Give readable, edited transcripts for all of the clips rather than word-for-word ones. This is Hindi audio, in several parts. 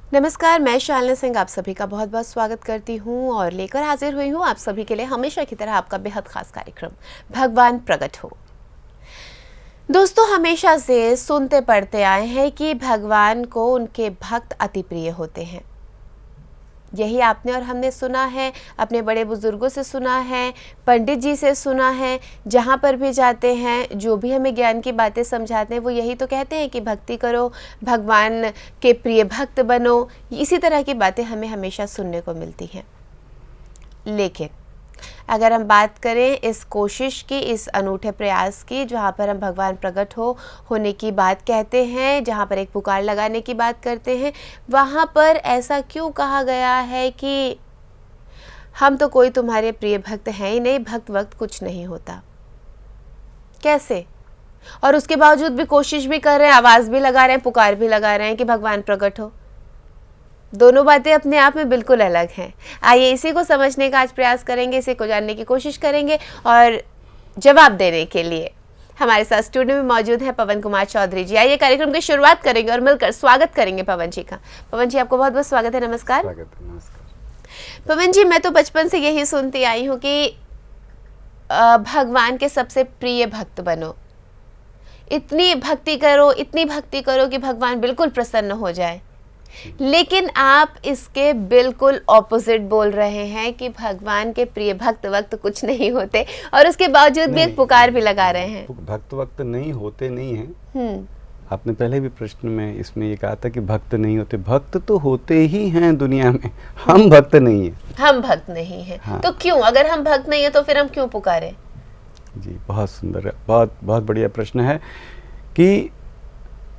नमस्कार, मैं शालिनी सिंह आप सभी का बहुत बहुत स्वागत करती हूँ और लेकर हाजिर हुई हूँ आप सभी के लिए हमेशा की तरह आपका बेहद खास कार्यक्रम भगवान प्रकट हो। दोस्तों, हमेशा से सुनते पढ़ते आए हैं कि भगवान को उनके भक्त अति प्रिय होते हैं। यही आपने और हमने सुना है, अपने बड़े बुजुर्गों से सुना है, पंडित जी से सुना है। जहाँ पर भी जाते हैं, जो भी हमें ज्ञान की बातें समझाते हैं, वो यही तो कहते हैं कि भक्ति करो, भगवान के प्रिय भक्त बनो। इसी तरह की बातें हमें हमेशा सुनने को मिलती हैं। लेकिन अगर हम बात करें इस कोशिश की, इस अनूठे प्रयास की, जहाँ पर हम भगवान प्रकट होने की बात कहते हैं, जहाँ पर एक पुकार लगाने की बात करते हैं, वहाँ पर ऐसा क्यों कहा गया है कि हम तो कोई तुम्हारे प्रिय भक्त हैं ही नहीं, भक्त वक्त कुछ नहीं होता? कैसे? और उसके बावजूद भी कोशिश भी कर रहे हैं, आवाज़ भी लगा रहे हैं, पुकार भी लगा रहे हैं कि भगवान प्रकट हो। दोनों बातें अपने आप में बिल्कुल अलग हैं। आइए इसी को समझने का आज प्रयास करेंगे, इसी को जानने की कोशिश करेंगे और जवाब देने के लिए हमारे साथ स्टूडियो में मौजूद हैं पवन कुमार चौधरी जी। आइए कार्यक्रम की शुरुआत करेंगे और मिलकर स्वागत करेंगे पवन जी का। पवन जी, आपको बहुत बहुत स्वागत है। नमस्कार। नमस्कार। पवन जी, मैं तो बचपन से यही सुनती आई हूँ कि भगवान के सबसे प्रिय भक्त बनो, इतनी भक्ति करो कि भगवान बिल्कुल प्रसन्न हो जाए। लेकिन आप इसके बिल्कुल ऑपोजिट बोल रहे हैं कि भगवान के प्रिय भक्त वक्त कुछ नहीं होते और उसके बावजूद भी एक पुकार भी लगा रहे हैं। भक्त वक्त नहीं होते नहीं हैं। आपने पहले भी प्रश्न में इसमें ये कहा था कि भक्त नहीं होते। भक्त तो होते ही हैं दुनिया में, हम भक्त नहीं हैं। हम भक्त नहीं हैं। हाँ। तो क्यों? अगर हम भक्त नहीं है तो फिर हम क्यों पुकारें? जी, बहुत सुंदर है, बहुत बहुत बढ़िया प्रश्न है कि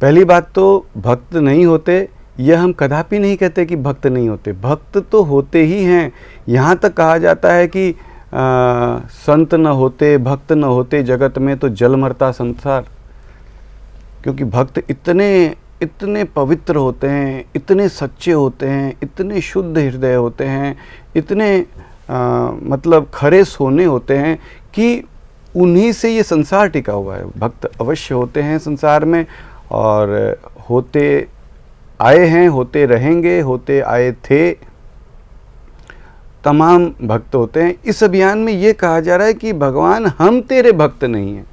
पहली बात तो भक्त नहीं होते यह हम कदापि नहीं कहते कि भक्त नहीं होते। भक्त तो होते ही हैं। यहाँ तक कहा जाता है कि संत न होते, भक्त न होते, जगत में तो जल मरता संसार। क्योंकि भक्त इतने पवित्र होते हैं, इतने सच्चे होते हैं, इतने शुद्ध हृदय होते हैं, इतने मतलब खरे सोने होते हैं कि उन्हीं से ये संसार टिका हुआ है। भक्त अवश्य होते हैं संसार में और होते आए हैं, होते रहेंगे, होते आए थे, तमाम भक्त होते हैं। इस अभियान में ये कहा जा रहा है कि भगवान हम तेरे भक्त नहीं हैं।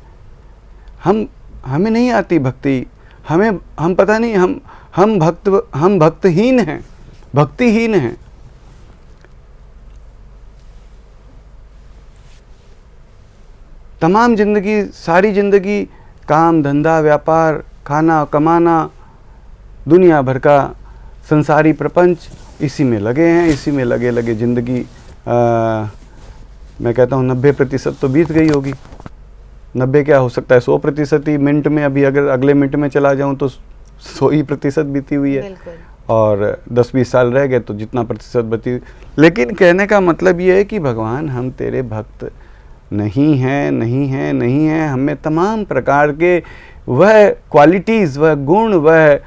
हमें नहीं आती भक्ति, हम पता नहीं, हम भक्तहीन हैं, भक्तिहीन हैं। तमाम जिंदगी, सारी जिंदगी काम धंधा व्यापार, खाना कमाना, दुनिया भर का संसारी प्रपंच, इसी में लगे हैं, इसी में लगे ज़िंदगी मैं कहता हूँ 90% तो बीत गई होगी। 90 क्या हो सकता है, 100% ही मिनट में, अभी अगर अगले मिनट में चला जाऊँ तो 100% बीती हुई है और 10-20 साल रह गए तो जितना प्रतिशत बची। लेकिन कहने का मतलब ये है कि भगवान हम तेरे भक्त नहीं हैं। हमें तमाम प्रकार के वह क्वालिटीज़, वह गुण, वह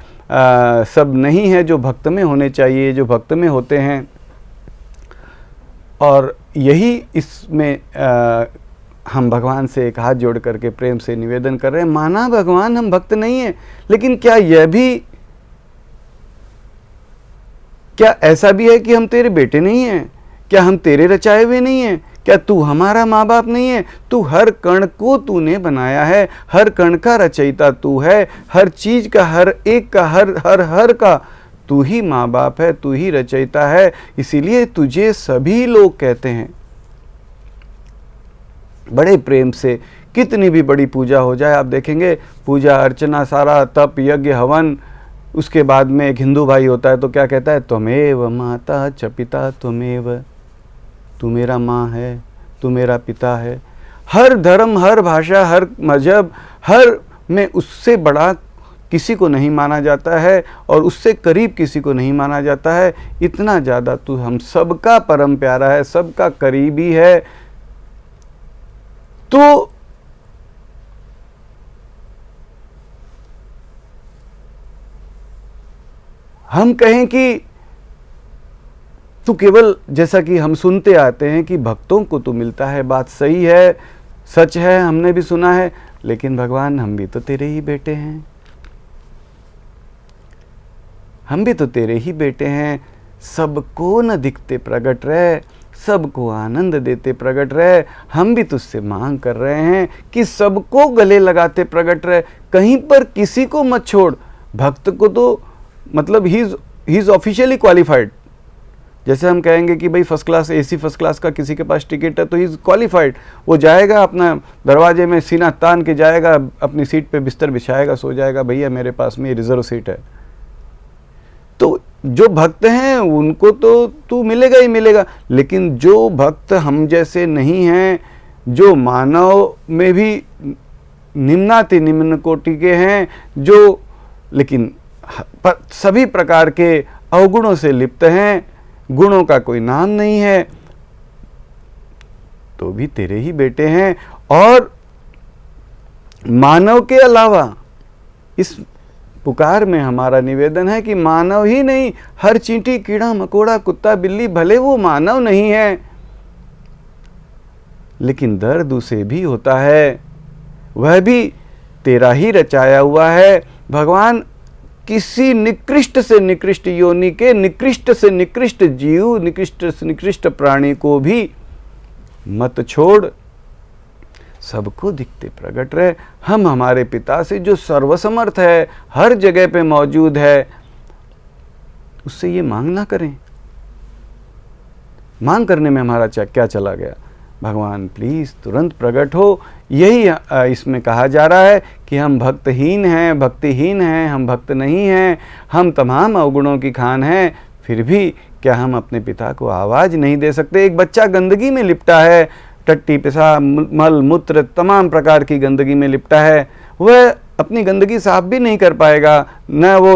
सब नहीं है जो भक्त में होने चाहिए, जो भक्त में होते हैं। और यही इसमें हम भगवान से एक हाथ जोड़ करके प्रेम से निवेदन कर रहे हैं। माना भगवान हम भक्त नहीं हैं, लेकिन क्या ऐसा भी है कि हम तेरे बेटे नहीं हैं? क्या हम तेरे रचाए हुए नहीं हैं? क्या तू हमारा माँ बाप नहीं है? तू हर कण को तूने बनाया है, हर कण का रचयिता तू है, हर चीज का, हर एक का, हर का तू ही माँ बाप है, तू ही रचयिता है। इसीलिए तुझे सभी लोग कहते हैं। बड़े प्रेम से कितनी भी बड़ी पूजा हो जाए, आप देखेंगे पूजा अर्चना, सारा तप यज्ञ हवन, उसके बाद में एक हिंदू भाई होता है तो क्या कहता है, त्वमेव माता च पिता त्वमेव, तू मेरा माँ है, तू मेरा पिता है। हर धर्म, हर भाषा, हर मजहब, हर में उससे बड़ा किसी को नहीं माना जाता है और उससे करीब किसी को नहीं माना जाता है। इतना ज़्यादा तू हम सबका परम प्यारा है, सबका करीबी है। तो हम कहें कि तू केवल, जैसा कि हम सुनते आते हैं कि भक्तों को तू मिलता है, बात सही है, सच है, हमने भी सुना है, लेकिन भगवान हम भी तो तेरे ही बेटे हैं। हम भी तो तेरे ही बेटे हैं, सबको न दिखते प्रगट रहे, सबको आनंद देते प्रगट रहे। हम भी तुझसे मांग कर रहे हैं कि सबको गले लगाते प्रगट रहे, कहीं पर किसी को मत छोड़। भक्त को तो मतलब ही इज ऑफिशियली क्वालिफाइड। जैसे हम कहेंगे कि भाई first class AC first class का किसी के पास टिकट है तो ही इज क्वालिफाइड। वो जाएगा अपना दरवाजे में सीना तान के जाएगा, अपनी सीट पे बिस्तर बिछाएगा, सो जाएगा, भैया मेरे पास में रिजर्व सीट है। तो जो भक्त हैं उनको तो तू मिलेगा ही मिलेगा, लेकिन जो भक्त हम जैसे नहीं हैं, जो मानव में भी निम्नाति निम्न कोटि के हैं, जो लेकिन सभी प्रकार के अवगुणों से लिप्त हैं, गुणों का कोई नाम नहीं है, तो भी तेरे ही बेटे हैं। और मानव के अलावा इस पुकार में हमारा निवेदन है कि मानव ही नहीं, हर चींटी कीड़ा मकोड़ा कुत्ता बिल्ली भले वो मानव नहीं है, लेकिन दर्द उसे भी होता है, वह भी तेरा ही रचाया हुआ है। भगवान किसी निकृष्ट से निकृष्ट योनि के निकृष्ट से निकृष्ट जीव, निकृष्ट से निकृष्ट प्राणी को भी मत छोड़, सबको दिखते प्रगट रहे। हम हमारे पिता से जो सर्वसमर्थ है, हर जगह पे मौजूद है, उससे ये मांग ना करें। मांग करने में हमारा क्या चला गया? भगवान प्लीज तुरंत प्रकट हो। यही इसमें कहा जा रहा है कि हम भक्तहीन हैं, भक्तिहीन हैं, हम भक्त नहीं हैं, हम तमाम अवगुणों की खान हैं, फिर भी क्या हम अपने पिता को आवाज़ नहीं दे सकते? एक बच्चा गंदगी में लिपटा है, टट्टी पेशाब मल मूत्र तमाम प्रकार की गंदगी में लिपटा है, वह अपनी गंदगी साफ भी नहीं कर पाएगा न वो,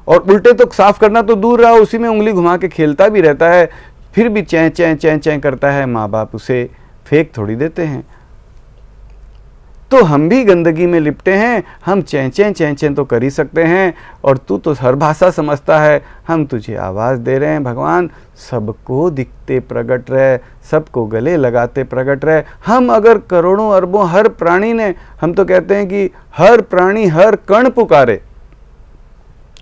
और उल्टे तो साफ करना तो दूर रहा, उसी में उंगली घुमा के खेलता भी रहता है, फिर भी चैं चैं चैं चैं करता है। माँ बाप उसे फेंक थोड़ी देते हैं। तो हम भी गंदगी में लिपटे हैं, हम चैं चैं चैं चैं तो कर ही सकते हैं, और तू तो हर भाषा समझता है। हम तुझे आवाज़ दे रहे हैं भगवान, सबको दिखते प्रगट रहे, सबको गले लगाते प्रगट रहे। हम अगर करोड़ों अरबों हर प्राणी ने, हम तो कहते हैं कि हर प्राणी हर कण पुकारे,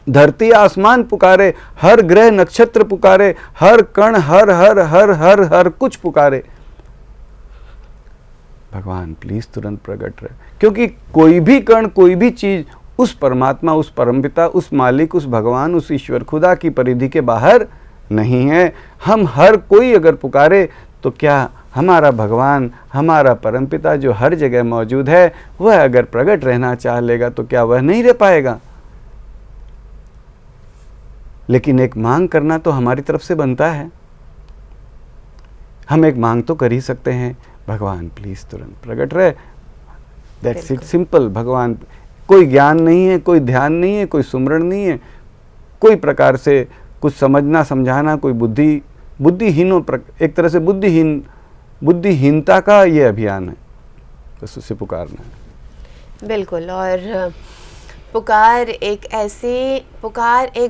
धरती आसमान पुकारे, हर ग्रह नक्षत्र पुकारे, हर कण हर हर हर हर हर कुछ पुकारे, भगवान प्लीज तुरंत प्रकट रहे। क्योंकि कोई भी कण, कोई भी चीज उस परमात्मा, उस परमपिता, उस मालिक, उस भगवान, उस ईश्वर खुदा की परिधि के बाहर नहीं है। हम हर कोई अगर पुकारे तो क्या हमारा भगवान, हमारा परमपिता जो हर जगह मौजूद है, वह अगर प्रकट रहना चाह लेगा तो क्या वह नहीं रह पाएगा? लेकिन एक मांग करना तो हमारी तरफ से बनता है। हम एक मांग तो कर ही सकते हैं, भगवान प्लीज तुरंत प्रकट रहे। That's it, simple. भगवान, कोई ज्ञान नहीं है, कोई ध्यान नहीं है, कोई सुमरण नहीं है, कोई प्रकार से कुछ समझना समझाना, कोई बुद्धिहीनों, एक तरह से बुद्धिहीनता का ये अभियान है, बस उसे पुकारना है। बिल्कुल। और पुकार एक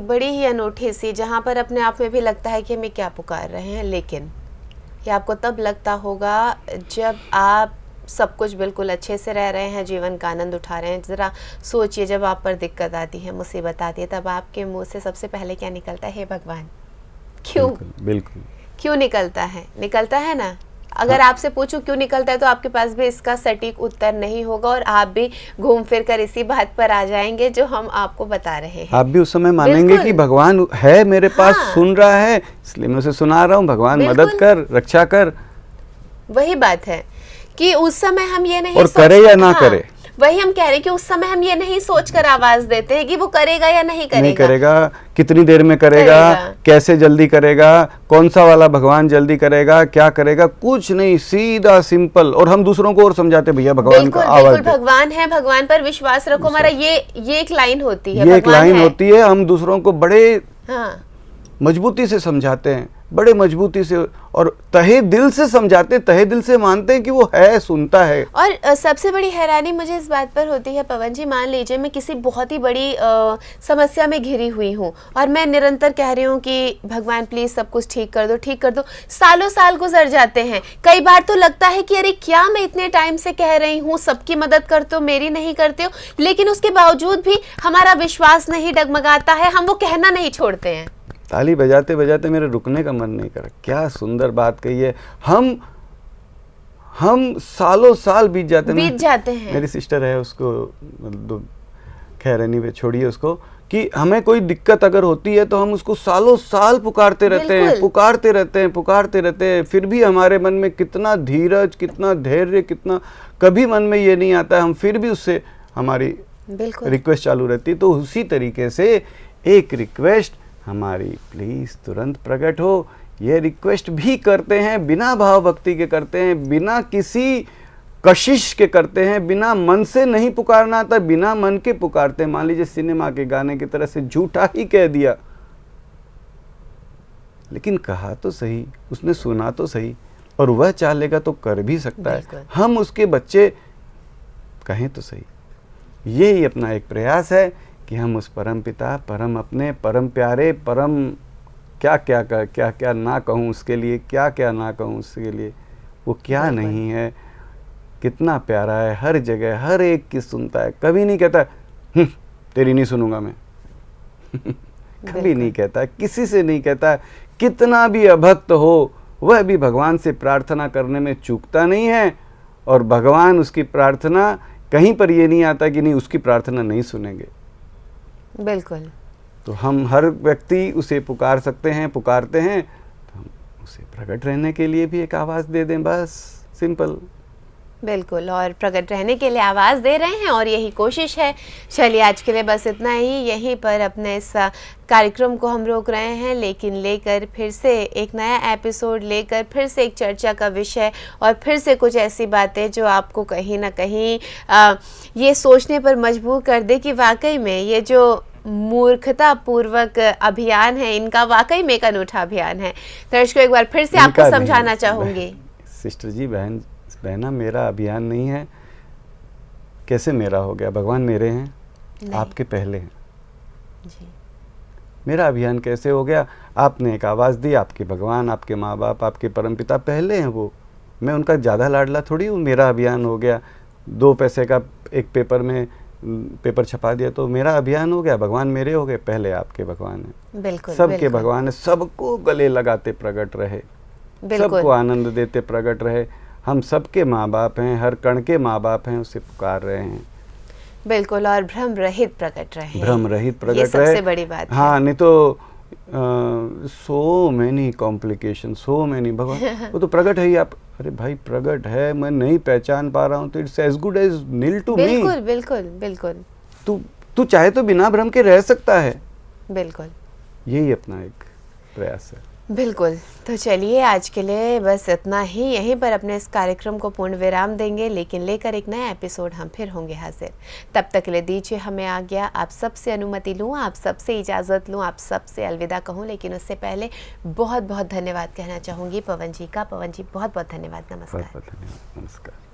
बड़ी ही अनूठी सी, जहाँ पर अपने आप में भी लगता है कि हमें क्या पुकार रहे हैं, लेकिन ये आपको तब लगता होगा जब आप सब कुछ बिल्कुल अच्छे से रह रहे हैं, जीवन का आनंद उठा रहे हैं। ज़रा सोचिए, जब आप पर दिक्कत आती है, मुसीबत आती है, तब आपके मुंह से सबसे पहले क्या निकलता है? हे भगवान। क्यों? बिल्कुल क्यों निकलता है ना? अगर आपसे पूछूं क्यों निकलता है तो आपके पास भी इसका सटीक उत्तर नहीं होगा, और आप भी घूम फिर कर इसी बात पर आ जाएंगे जो हम आपको बता रहे हैं। आप भी उस समय मानेंगे कि भगवान है मेरे पास, सुन रहा है, इसलिए मैं उसे सुना रहा हूँ, भगवान मदद कर, रक्षा कर। वही बात है कि उस समय हम ये नहीं, और करे या ना करे, वही हम कह रहे हैं कि उस समय हम ये नहीं सोचकर आवाज देते हैं कि वो करेगा या नहीं करेगा, कितनी देर में करेगा, कैसे जल्दी करेगा, कौन सा वाला भगवान जल्दी करेगा, क्या करेगा, कुछ नहीं, सीधा सिंपल। और हम दूसरों को और समझाते, भैया भगवान का आवाज दे, भगवान है, भगवान पर विश्वास रखो। हमारा ये एक लाइन होती है, ये एक लाइन होती है। हम दूसरों को बड़े मजबूती से समझाते हैं, बड़े मजबूती से, और तहे दिल से समझाते हैं, तहे दिल से मानते हैं कि वो है, सुनता है। और सबसे बड़ी हैरानी मुझे इस बात पर होती है पवन जी, मान लीजिए मैं किसी बहुत ही बड़ी समस्या में घिरी हुई हूँ और मैं निरंतर कह रही हूँ कि भगवान प्लीज सब कुछ ठीक कर दो, ठीक कर दो। सालों साल गुजर जाते हैं, कई बार तो लगता है कि अरे क्या मैं इतने टाइम से कह रही हूँ, सबकी मदद करते हो, मेरी नहीं करते हो, लेकिन उसके बावजूद भी हमारा विश्वास नहीं डगमगाता है, हम वो कहना नहीं छोड़ते हैं। ताली बजाते बजाते मेरे रुकने का मन नहीं करा। क्या सुंदर बात कही है। हम सालों साल बीत जाते हैं। मेरी सिस्टर है, उसको खैर एनीवे छोड़िए उसको, कि हमें कोई दिक्कत अगर होती है तो हम उसको सालों साल पुकारते रहते हैं, फिर भी हमारे मन में कितना धीरज, कितना धैर्य, कितना, कभी मन में ये नहीं आता, हम फिर भी उससे हमारी रिक्वेस्ट चालू रहती। तो उसी तरीके से एक रिक्वेस्ट हमारी, प्लीज तुरंत प्रकट हो, ये रिक्वेस्ट भी करते हैं, बिना भाव भक्ति के करते हैं, बिना किसी कशिश के करते हैं, बिना मन से नहीं पुकारना आता, बिना मन के पुकारते हैं। मान लीजिए सिनेमा के गाने की तरह से झूठा ही कह दिया, लेकिन कहा तो सही, उसने सुना तो सही, और वह चाह लेगा तो कर भी सकता है। हम उसके बच्चे कहें तो सही। यही अपना एक प्रयास है कि हम उस परम पिता, परम अपने, परम प्यारे, परम क्या ना कहूँ उसके लिए, क्या ना कहूँ उसके लिए, वो क्या नहीं है, कितना प्यारा है, हर जगह हर एक की सुनता है। कभी नहीं कहता तेरी नहीं सुनूंगा मैं कभी नहीं कहता, किसी से नहीं कहता। कितना भी अभक्त हो वह भी भगवान से प्रार्थना करने में चूकता नहीं है, और भगवान उसकी प्रार्थना, कहीं पर ये नहीं आता कि नहीं उसकी प्रार्थना नहीं सुनेंगे। बिल्कुल। तो हम हर व्यक्ति उसे पुकार सकते हैं, पुकारते हैं, तो हम उसे प्रकट रहने के लिए भी एक आवाज़ दे दें, बस सिंपल। बिल्कुल, और प्रकट रहने के लिए आवाज़ दे रहे हैं और यही कोशिश है। चलिए आज के लिए बस इतना ही, यहीं पर अपने इस कार्यक्रम को हम रोक रहे हैं, लेकिन लेकर फिर से एक नया एपिसोड लेकर फिर से एक चर्चा का विषय, और फिर से कुछ ऐसी बातें जो आपको कहीं ना कहीं ये सोचने पर मजबूर कर दे कि वाकई में ये जो मूर्खता पूर्वक अभियान है, इनका वाकई में एक अनूठा अभियान है। दर्शकों, एक बार फिर से आपको समझाना चाहूँगी। सिस्टर जी, बहना, मेरा अभियान नहीं है। कैसे मेरा हो गया? भगवान मेरे हैं, आपके पहले हैं जी। मेरा अभियान कैसे हो गया? आपने एक आवाज़ दी, आपके भगवान, आपके माँ बाप, आपके परमपिता पहले हैं, वो मैं उनका ज़्यादा लाडला थोड़ी हूँ। मेरा अभियान हो गया, 2 पैसे का एक पेपर छपा दिया तो मेरा अभियान हो गया। भगवान मेरे हो गए, पहले आपके भगवान हैं। बिल्कुल, सबके भगवान है, सबको गले लगाते प्रकट रहे, सबको आनंद देते प्रकट रहे। हम सबके माँ बाप हैं, हर कण के माँ बाप हैं, उसे पुकार रहे हैं। बिल्कुल, और भ्रम रहित प्रकट रहे, भ्रम रहित प्रकट ये रहे, सबसे बड़ी बात है। हाँ, नहीं तो so many complication, so many, भगवान वो तो प्रकट है ही। आप, अरे भाई प्रकट है, मैं नहीं पहचान पा रहा हूँ, तो it's as good as nil to me. बिल्कुल बिल्कुल बिल्कुल। तू चाहे तो बिना भ्रम के रह सकता है। बिल्कुल, यही अपना एक प्रयास है। बिल्कुल। तो चलिए आज के लिए बस इतना ही, यहीं पर अपने इस कार्यक्रम को पूर्ण विराम देंगे, लेकिन लेकर एक नया एपिसोड हम फिर होंगे हाजिर। तब तक के लिए दीजिए हमें आज्ञा, आप सबसे अनुमति लूँ, आप सबसे इजाज़त लूँ, आप सबसे अलविदा कहूँ, लेकिन उससे पहले बहुत बहुत धन्यवाद कहना चाहूँगी पवन जी का। पवन जी बहुत बहुत धन्यवाद, नमस्कार। बहुत बहुत धन्यवाद, नमस्कार।